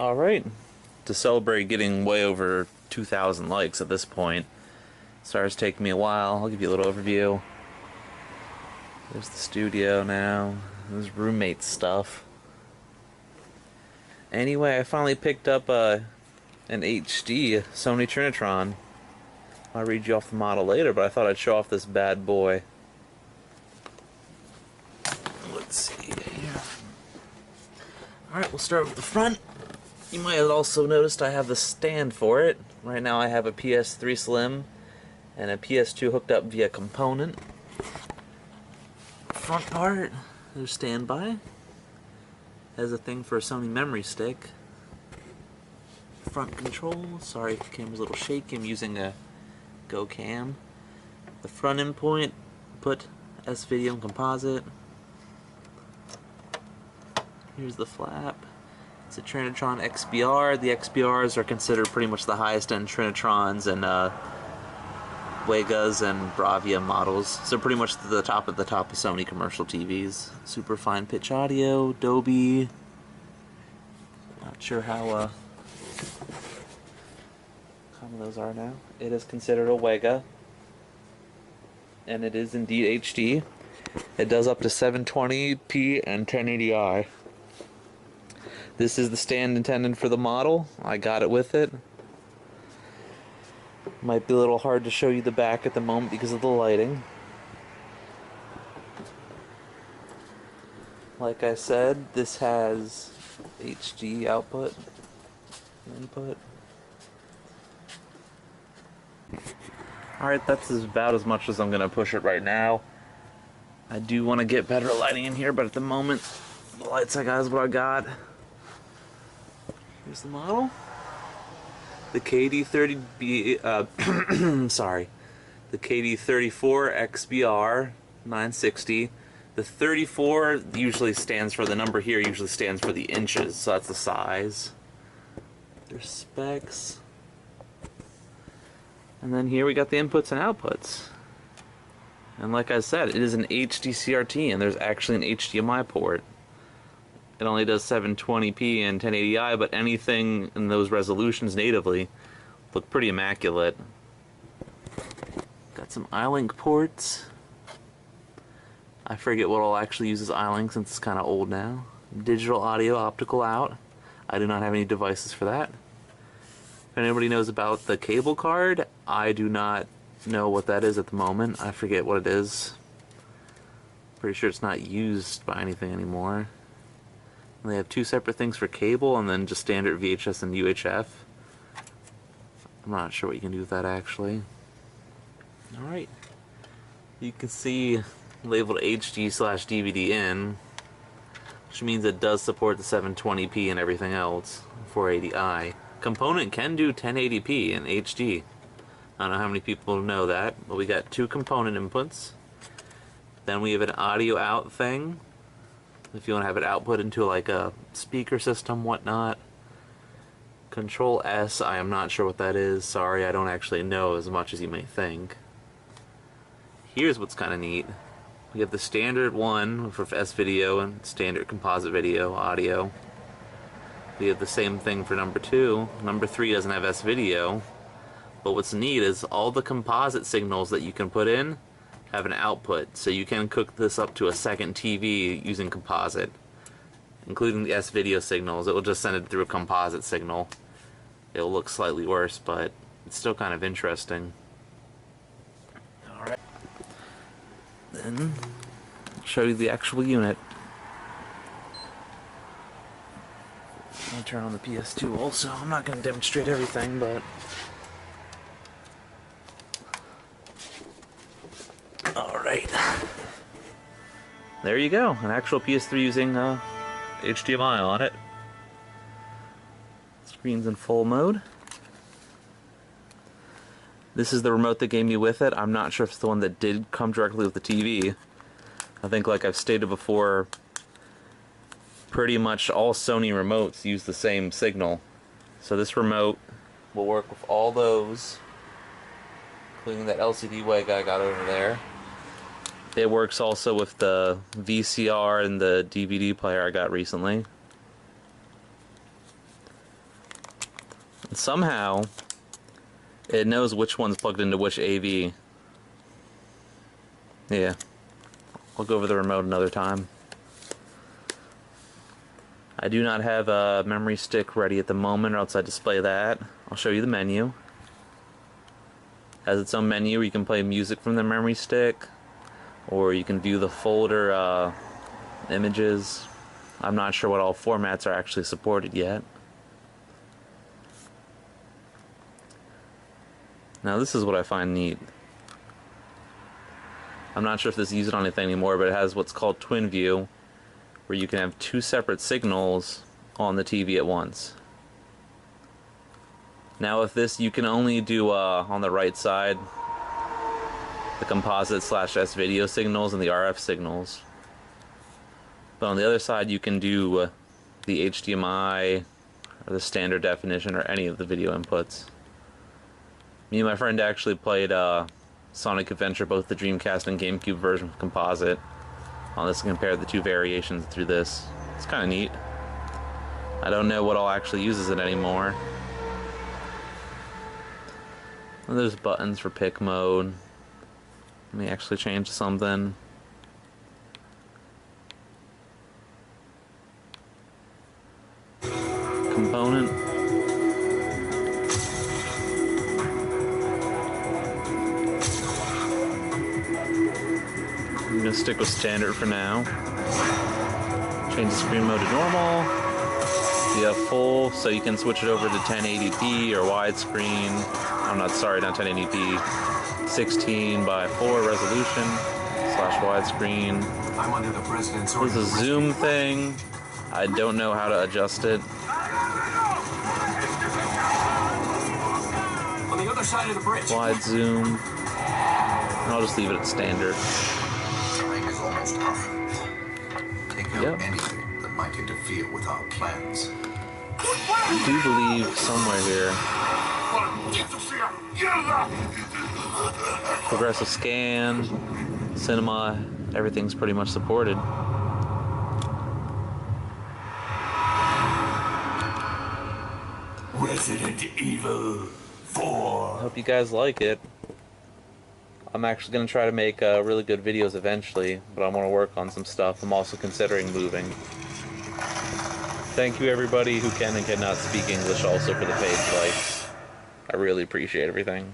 Alright, to celebrate getting way over 2,000 likes at this point. Sorry it's taking me a while. I'll give you a little overview. There's the studio now. There's roommate stuff. Anyway, I finally picked up an HD Sony Trinitron. I'll read you off the model later, but I thought I'd show off this bad boy. Let's see here. Alright, we'll start with the front. You might have also noticed I have the stand for it. Right now I have a PS3 Slim and a PS2 hooked up via component. Front part, there's standby. Has a thing for a Sony memory stick. Front control, sorry if the camera's a little shaky, I'm using a Go Cam. The front input, S-Video and composite. Here's the flap. It's a Trinitron XBR. The XBRs are considered pretty much the highest end Trinitrons and Wegas and Bravia models. So pretty much the top of Sony commercial TVs. Super fine pitch audio, Dolby. Not sure how common those are now. It is considered a Wega, and it is indeed HD. It does up to 720p and 1080i. This is the stand intended for the model. I got it with it. Might be a little hard to show you the back at the moment because of the lighting. Like I said, this has HD output, input. Alright, that's about as much as I'm going to push it right now. I do want to get better lighting in here, but at the moment, the lights I got is what I got. Here's the model. The KD-34XBR960. The 34 usually stands for, the number here usually stands for the inches, so that's the size. There's specs. And then here we got the inputs and outputs. And like I said, it is an HD CRT, and there's actually an HDMI port. It only does 720p and 1080i, but anything in those resolutions natively look pretty immaculate. Got some iLink ports. I forget what I'll actually use as iLink since it's kind of old now. Digital audio, optical out. I do not have any devices for that. If anybody knows about the cable card, I do not know what that is at the moment. I forget what it is. Pretty sure it's not used by anything anymore. They have two separate things for cable and then just standard VHS and UHF. I'm not sure what you can do with that actually. Alright. You can see labeled HD/DVD in, which means it does support the 720p and everything else, 480i. Component can do 1080p in HD. I don't know how many people know that, but we got two component inputs. Then we have an audio out thing, if you want to have it output into like a speaker system, whatnot. Control S, I am not sure what that is. Sorry, I don't actually know as much as you may think. Here's what's kind of neat. We have the standard one for S-Video and standard composite video, audio. We have the same thing for number 2. Number 3 doesn't have S-Video. But what's neat is all the composite signals that you can put in have an output, so you can cook this up to a second TV using composite, including the S-Video signals. It will just send it through a composite signal. It'll look slightly worse, but it's still kind of interesting. Alright. Then, I'll show you the actual unit. Let me turn on the PS2 also. I'm not going to demonstrate everything, but alright. There you go. An actual PS3 using HDMI on it. Screen's in full mode. This is the remote that gave me with it. I'm not sure if it's the one that did come directly with the TV. I think, like I've stated before, pretty much all Sony remotes use the same signal. So this remote will work with all those, including that LCD Wega I got over there. It works also with the VCR and the DVD player I got recently. Somehow, it knows which one's plugged into which AV. Yeah. I'll go over the remote another time. I do not have a memory stick ready at the moment, or else I'd display that. I'll show you the menu. Has its own menu where you can play music from the memory stick, or you can view the folder images. I'm not sure what all formats are actually supported yet. Now this is what I find neat. I'm not sure if this uses it on anything anymore, but it has what's called twin view, where you can have two separate signals on the TV at once. Now with this, you can only do on the right side the composite / S video signals and the RF signals. But on the other side, you can do the HDMI or the standard definition or any of the video inputs. Me and my friend actually played Sonic Adventure, both the Dreamcast and GameCube version of composite, on this and compared the two variations through this. It's kind of neat. I don't know what all actually uses it anymore. And there's buttons for pick mode. Let me actually change to something. Component. I'm gonna stick with standard for now. Change the screen mode to normal. You have full, so you can switch it over to 1080p or widescreen. I'm not sorry, not 1080p. 16:4 resolution / widescreen. I'm under the president's There's a zoom thing. I don't know how to adjust it. On the other side of the bridge. Wide zoom. And I'll just leave it at standard. Terrain is almost up. Take out Yep. anything that might interfere with our plans. I do believe somewhere here. Progressive scan, cinema, everything's pretty much supported. Resident Evil 4. I hope you guys like it. I'm actually going to try to make really good videos eventually, but I want to work on some stuff. I'm also considering moving. Thank you everybody who can and cannot speak English also for the page likes. I really appreciate everything.